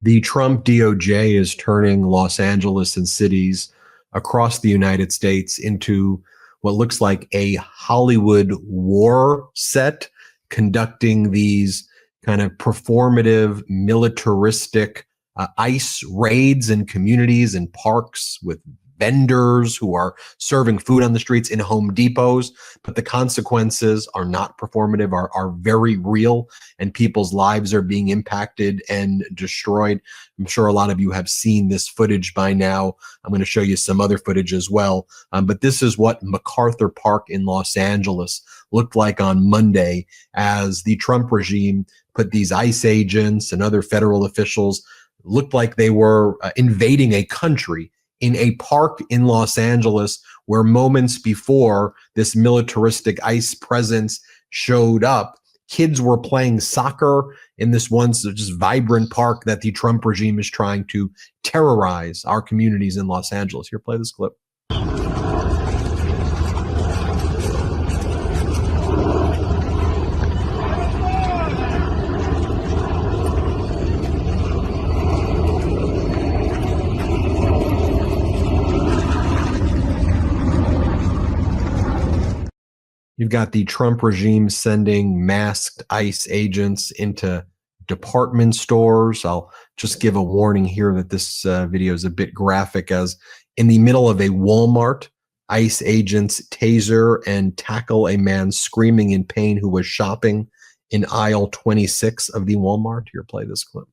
The Trump DOJ is turning Los Angeles and cities across the United States into what looks like a Hollywood war set, conducting these kind of performative, militaristic ICE raids in communities and parks with vendors who are serving food on the streets in Home Depots. But the consequences are not performative, are very real, and people's lives are being impacted and destroyed. I'm sure a lot of you have seen this footage by now. I'm going to show you some other footage as well. But this is what MacArthur Park in Los Angeles looked like on Monday as the Trump regime put these ICE agents and other federal officials, looked like they were invading a country in a park in Los Angeles, where moments before this militaristic ICE presence showed up, kids were playing soccer in this once just vibrant park that the Trump regime is trying to terrorize our communities in Los Angeles. Here, play this clip. You've got the Trump regime sending masked ICE agents into department stores. I'll just give a warning here that this video is a bit graphic, as in the middle of a Walmart, ICE agents taser and tackle a man screaming in pain who was shopping in aisle 26 of the Walmart. Here, play this clip.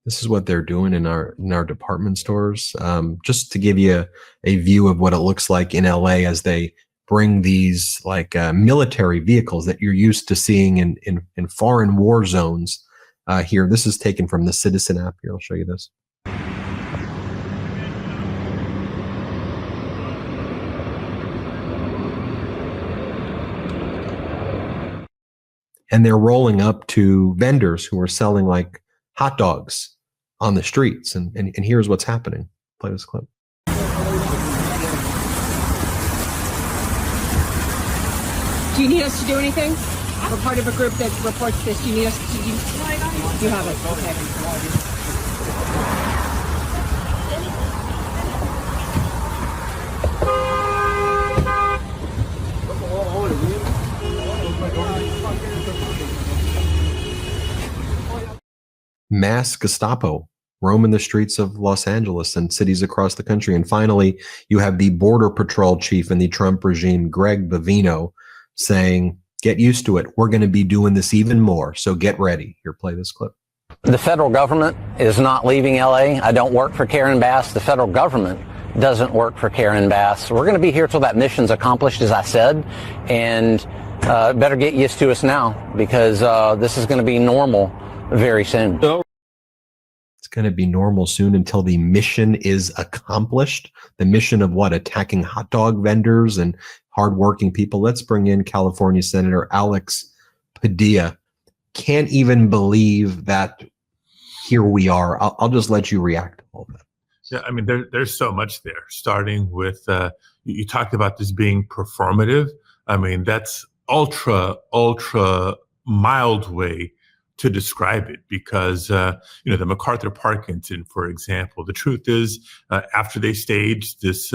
This is what they're doing in our department stores. Just to give you a view of what it looks like in LA as they bring these like military vehicles that you're used to seeing in foreign war zones here. This is taken from the Citizen app. Here, I'll show you this. And they're rolling up to vendors who are selling like hot dogs on the streets. And here's what's happening. Play this clip. Do you need us to do anything? We're part of a group that reports this. Do you need us to do? You have it. Okay. Mass Gestapo roaming the streets of Los Angeles and cities across the country. And finally, you have the Border Patrol chief in the Trump regime, Greg Bavino, saying, get used to it. We're going to be doing this even more. So get ready. Here, play this clip. The federal government is not leaving LA. I don't work for Karen Bass. The federal government doesn't work for Karen Bass. We're going to be here till that mission's accomplished, as I said. And better get used to us now, because this is going to be normal very soon. It's going to be normal soon until the mission is accomplished. The mission of what? Attacking hot dog vendors and hardworking people. Let's bring in California Senator Alex Padilla. Can't even believe that here we are. I'll just let you react to all that. Yeah, I mean, there's so much there, starting with, you talked about this being performative. I mean, that's ultra mild way to describe it, because, the MacArthur Park incident, for example, the truth is, after they staged this,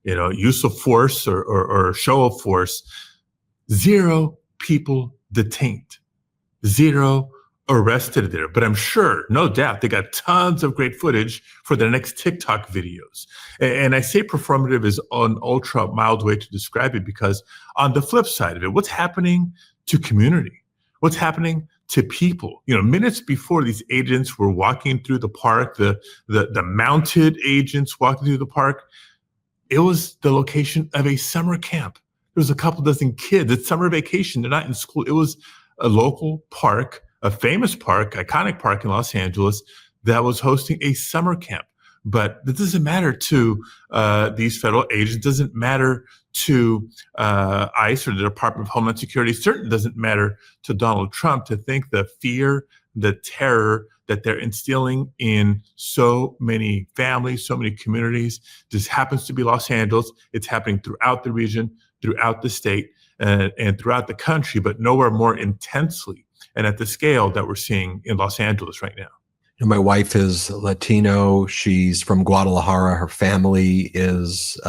use of force or show of force, 0 people detained, 0 arrested there. But I'm sure, no doubt, they got tons of great footage for their next TikTok videos. And I say performative is an ultra mild way to describe it, because on the flip side of it, what's happening to community? What's happening to people? Minutes before these agents were walking through the park, the mounted agents walking through the park, it was the location of a summer camp. There was a couple dozen kids. It's summer vacation. They're not in school. It was a local park, a famous park, iconic park in Los Angeles that was hosting a summer camp. But it doesn't matter to these federal agents. It doesn't matter to ICE or the Department of Homeland Security. It certainly doesn't matter to Donald Trump to think the fear the terror that they're instilling in so many families, so many communities. This happens to be Los Angeles. It's happening throughout the region, throughout the state, and throughout the country, but nowhere more intensely and at the scale that we're seeing in Los Angeles right now. My wife is Latino. She's from Guadalajara. Her family is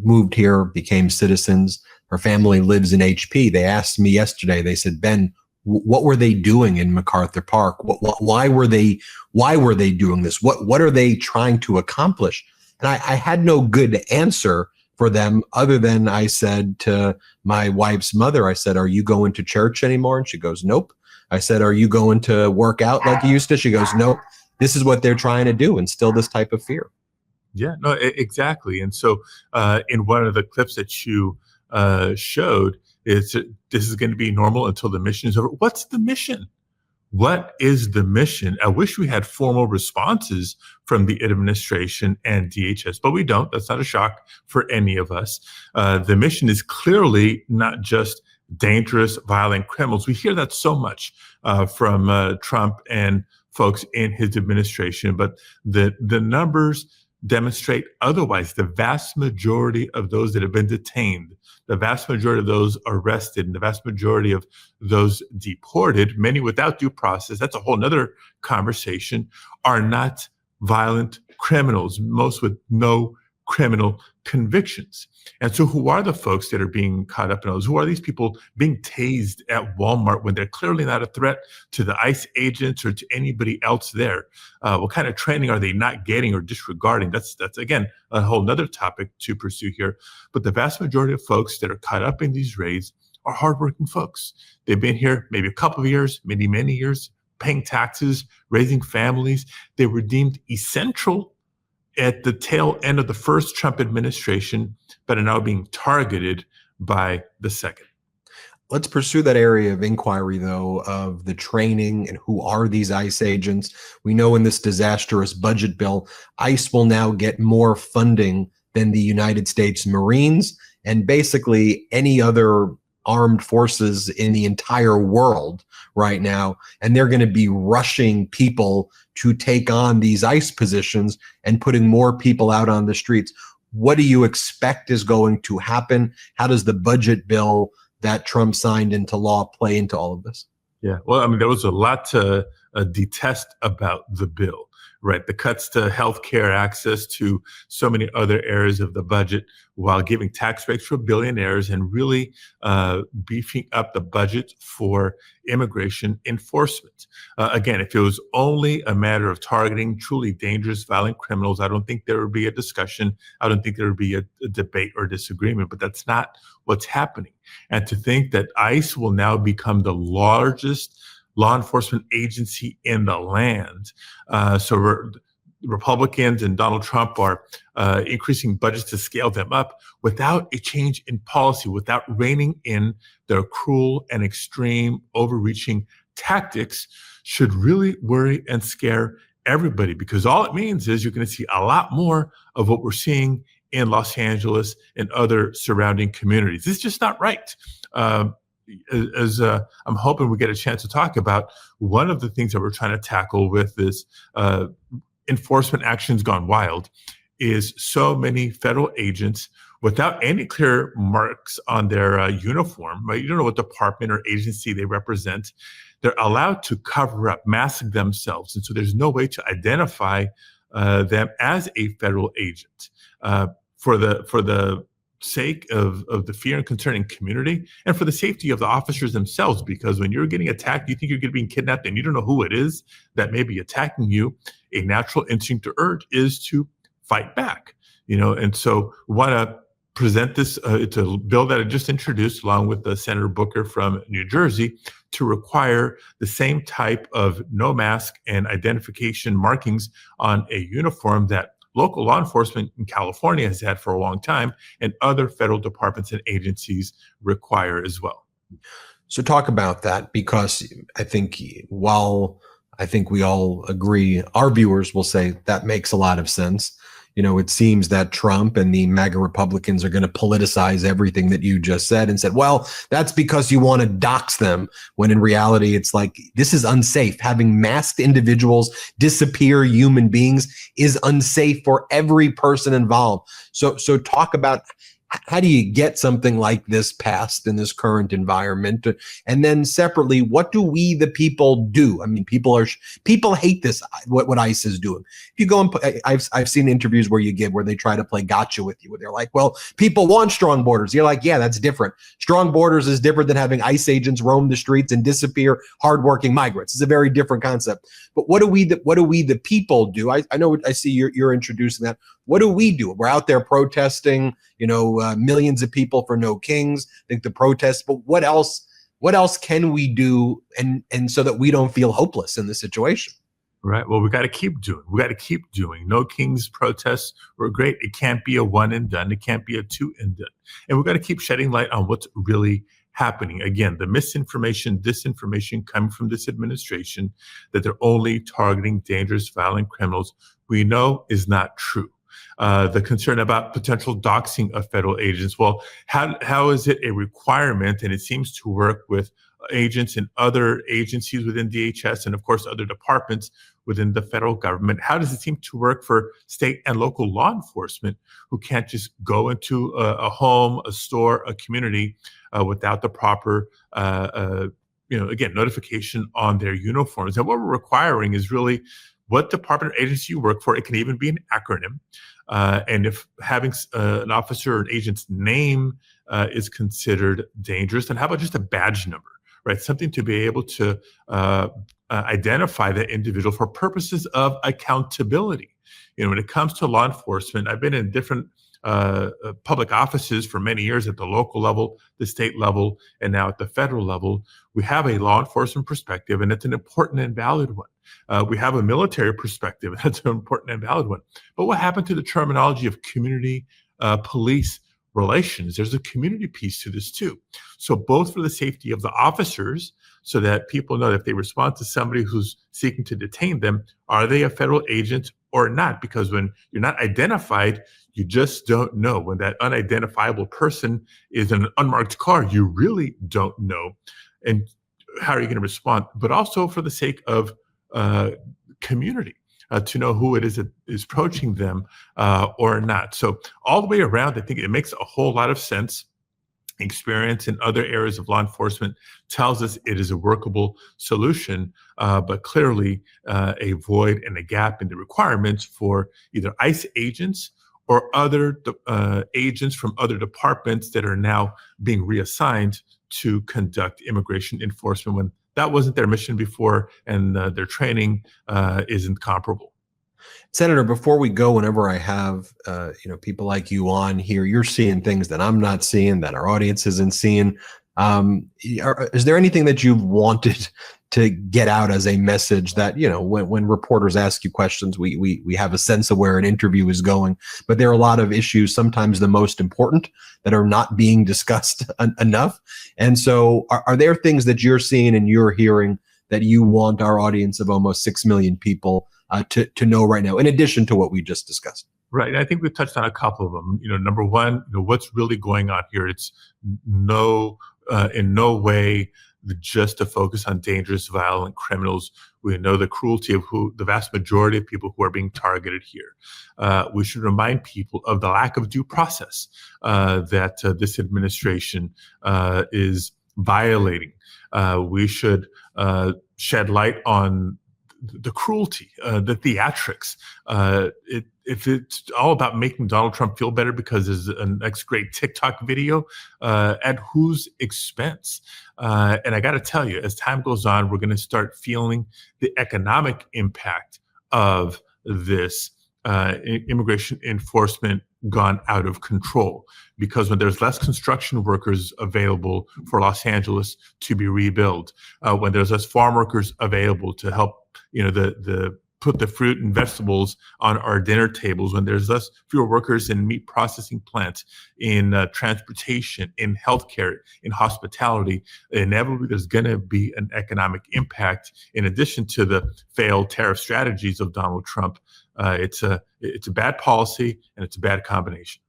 moved here, became citizens. Her family lives in HP. They asked me yesterday, they said, Ben, what were they doing in MacArthur Park? Why were they doing this? What are they trying to accomplish? And I had no good answer for them other than I said to my wife's mother, I said, are you going to church anymore? And she goes, nope. I said, are you going to work out like you used to? She goes, nope. This is what they're trying to do, instill this type of fear. Yeah, no, exactly. And so in one of the clips that you showed, this is going to be normal until the mission is over. What's the mission? What is the mission? I wish we had formal responses from the administration and DHS, but we don't. That's not a shock for any of us. The mission is clearly not just dangerous, violent criminals. We hear that so much from Trump and folks in his administration, but the numbers demonstrate otherwise. The vast majority of those that have been detained, the vast majority of those arrested, and the vast majority of those deported, many without due process, that's a whole nother conversation, are not violent criminals, most with no criminal convictions. And so who are the folks that are being caught up in those? Who are these people being tased at Walmart when they're clearly not a threat to the ICE agents or to anybody else there? What kind of training are they not getting or disregarding? That's again, a whole nother topic to pursue here. But the vast majority of folks that are caught up in these raids are hardworking folks. They've been here maybe a couple of years, maybe many years, paying taxes, raising families. They were deemed essential at the tail end of the first Trump administration, but are now being targeted by the second. Let's pursue that area of inquiry, though, of the training and who are these ICE agents. We know in this disastrous budget bill, ICE will now get more funding than the United States Marines and basically any other armed forces in the entire world right now. And they're going to be rushing people to take on these ICE positions and putting more people out on the streets. What do you expect is going to happen? How does the budget bill that Trump signed into law play into all of this? Yeah, well, I mean, there was a lot to detest about the bill, right? The cuts to healthcare, access to so many other areas of the budget, while giving tax breaks for billionaires and really beefing up the budget for immigration enforcement. Again, if it was only a matter of targeting truly dangerous, violent criminals, I don't think there would be a discussion. I don't think there would be a debate or disagreement, but that's not what's happening. And to think that ICE will now become the largest law enforcement agency in the land. Republicans and Donald Trump are increasing budgets to scale them up without a change in policy, without reining in their cruel and extreme overreaching tactics, should really worry and scare everybody, because all it means is you're going to see a lot more of what we're seeing in Los Angeles and other surrounding communities. This is just not right. I'm hoping we get a chance to talk about one of the things that we're trying to tackle with this enforcement actions gone wild is so many federal agents without any clear marks on their uniform, right? You don't know what department or agency they represent. They're allowed to cover up, mask themselves. And so there's no way to identify them as a federal agent. For the sake of the fear and concern in community and for the safety of the officers themselves, because when you're getting attacked, you think you're being kidnapped and you don't know who it is that may be attacking you, a natural instinct or urge is to fight back, and so want to present this, it's a bill that I just introduced along with Senator Booker from New Jersey to require the same type of no mask and identification markings on a uniform that local law enforcement in California has had for a long time, and other federal departments and agencies require as well. So talk about that, because I think while I think we all agree, our viewers will say that makes a lot of sense. it seems that Trump and the MAGA Republicans are going to politicize everything that you just said and said, well, that's because you want to dox them, when in reality, it's like, this is unsafe. Having masked individuals disappear human beings is unsafe for every person involved. So talk about, how do you get something like this passed in this current environment? And then separately, what do we, the people, do? I mean, people hate this, what ICE is doing. If you go and I've seen interviews where they try to play gotcha with you, where they're like, well, people want strong borders. You're like, yeah, that's different. Strong borders is different than having ICE agents roam the streets and disappear hardworking migrants. It's a very different concept. But what do we, the people, do? I know, I see you're introducing that. What do we do? We're out there protesting, millions of people for no kings. I think the protests, but what else can we do, and so that we don't feel hopeless in this situation? Right. Well, we got to keep doing. No Kings protests were great. It can't be a one and done. It can't be a two and done. And we got to keep shedding light on what's really happening. Again, the misinformation, disinformation coming from this administration that they're only targeting dangerous, violent criminals, we know is not true. The concern about potential doxing of federal agents. Well, how is it a requirement? And it seems to work with agents in other agencies within DHS and, of course, other departments within the federal government. How does it seem to work for state and local law enforcement who can't just go into a home, a store, a community without the proper, notification on their uniforms? And what we're requiring is really what department or agency you work for. It can even be an acronym. And if having an officer or an agent's name is considered dangerous, then how about just a badge number, right? Something to be able to identify that individual for purposes of accountability. When it comes to law enforcement, I've been in different public offices for many years at the local level, the state level, and now at the federal level. We have a law enforcement perspective, and it's an important and valid one. We have a military perspective, and that's an important and valid one. But what happened to the terminology of community police relations? There's a community piece to this too. So both for the safety of the officers, so that people know that if they respond to somebody who's seeking to detain them, are they a federal agent or not? Because when you're not identified, you just don't know. When that unidentifiable person is in an unmarked car, you really don't know. And how are you going to respond? But also for the sake of community, to know who it is that is approaching them or not. So all the way around, I think it makes a whole lot of sense. Experience in other areas of law enforcement tells us it is a workable solution, but clearly a void and a gap in the requirements for either ICE agents or other agents from other departments that are now being reassigned to conduct immigration enforcement when that wasn't their mission before, and their training isn't comparable. Senator, before we go, whenever I have people like you on here, you're seeing things that I'm not seeing, that our audience isn't seeing. Is there anything that you've wanted to get out as a message that, when reporters ask you questions, we have a sense of where an interview is going, but there are a lot of issues, sometimes the most important, that are not being discussed enough. And so are there things that you're seeing and you're hearing that you want our audience of almost 6 million people to know right now, in addition to what we just discussed? Right. I think we've touched on a couple of them. Number one, what's really going on here? It's in no way just to focus on dangerous, violent criminals. We know the cruelty of the vast majority of people who are being targeted here. We should remind people of the lack of due process that this administration is violating. We should shed light on the cruelty, the theatrics. If it's all about making Donald Trump feel better because there's a next great TikTok video, at whose expense? And I got to tell you, as time goes on, we're going to start feeling the economic impact of this immigration enforcement gone out of control. Because when there's less construction workers available for Los Angeles to be rebuilt, when there's less farm workers available to help the put the fruit and vegetables on our dinner tables, when there's fewer workers in meat processing plants, in transportation, in healthcare, in hospitality, inevitably there's going to be an economic impact. In addition to the failed tariff strategies of Donald Trump, it's a bad policy and it's a bad combination.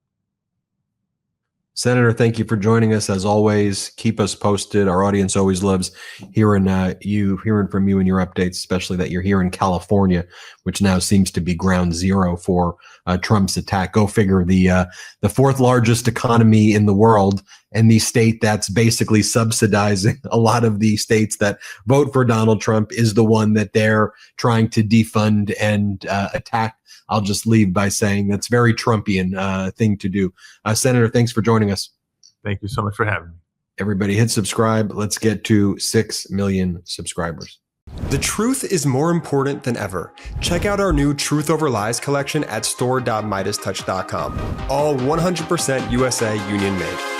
Senator, thank you for joining us. As always, keep us posted. Our audience always loves hearing from you and your updates, especially that you're here in California, which now seems to be ground zero for Trump's attack. Go figure, the fourth largest economy in the world, and the state that's basically subsidizing a lot of the states that vote for Donald Trump is the one that they're trying to defund and attack. I'll just leave by saying that's very Trumpian thing to do. Senator, thanks for joining us. Thank you so much for having me. Everybody hit subscribe. Let's get to 6 million subscribers. The truth is more important than ever. Check out our new Truth Over Lies collection at store.MeidasTouch.com. All 100% USA union made.